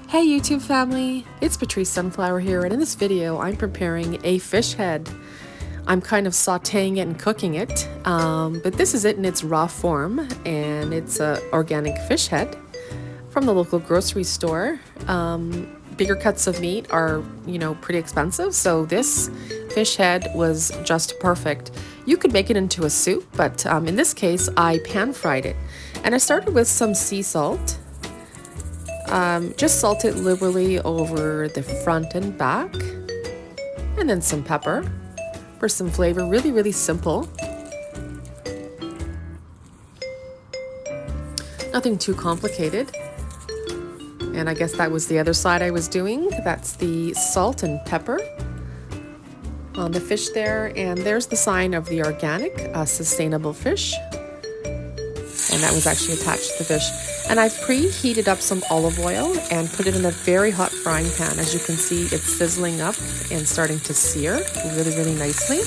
Hey YouTube family, it's Patrice Sunflower here, and in this video I'm preparing a fish head. I'm kind of sauteing it and cooking it, but this is it in its raw form, and it's an organic fish head from the local grocery store. Bigger cuts of meat are, pretty expensive, so this fish head was just perfect. You could make it into a soup, but in this case I pan fried it, and I started with some sea salt. Just salt it liberally over the front and back, and then some pepper for some flavor. Really, really simple. Nothing too complicated. And I guess that was the other side I was doing. That's the salt and pepper on the fish there. And there's the sign of the organic, sustainable fish. And that was actually attached to the fish. And I've preheated up some olive oil and put it in a very hot frying pan. As you can see, it's sizzling up and starting to sear really, really nicely.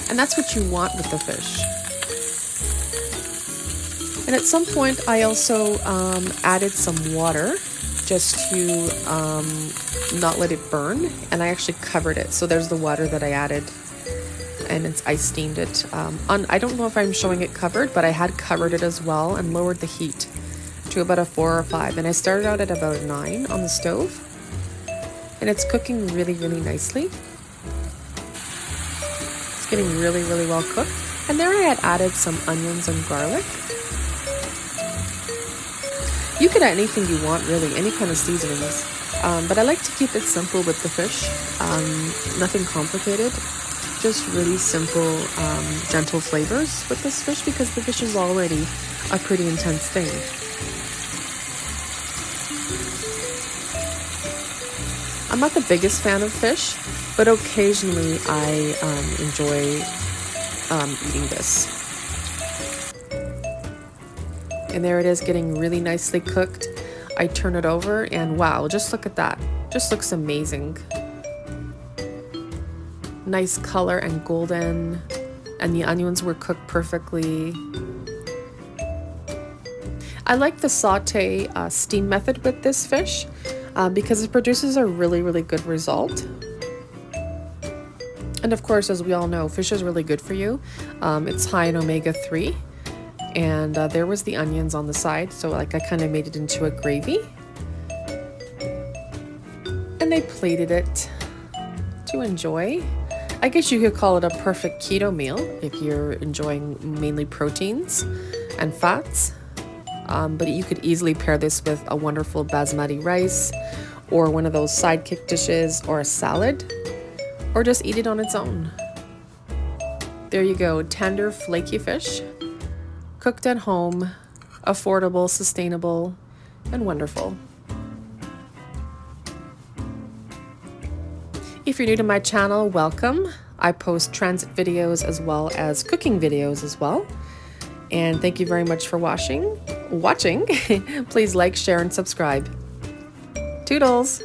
And that's what you want with the fish. And at some point, I also added some water just to not let it burn. And I actually covered it. So there's the water that I added. And I steamed it. I don't know if I'm showing it covered, but I had covered it as well and lowered the heat to about a 4 or 5. And I started out at about a 9 on the stove. And it's cooking really, really nicely. It's getting really, really well cooked. And there I had added some onions and garlic. You could add anything you want, really, any kind of seasonings. But I like to keep it simple with the fish. Nothing complicated. Just really simple, gentle flavors with this fish because the fish is already a pretty intense thing. I'm not the biggest fan of fish, but occasionally I enjoy eating this. And there it is, getting really nicely cooked. I turn it over and wow, just look at that. Just looks amazing. Nice color and golden, and the onions were cooked perfectly. I like the saute steam method with this fish because it produces a really, really good result. And of course, as we all know, fish is really good for you. It's high in omega-3, and there was the onions on the side, so I kind of made it into a gravy. And I plated it to enjoy. I guess you could call it a perfect keto meal if you're enjoying mainly proteins and fats. But you could easily pair this with a wonderful basmati rice or one of those sidekick dishes or a salad, or just eat it on its own. There you go, tender, flaky fish, cooked at home, affordable, sustainable, and wonderful. If you're new to my channel, welcome. I post transit videos as well as cooking videos as well. And thank you very much for watching. Please like, share, and subscribe. Toodles!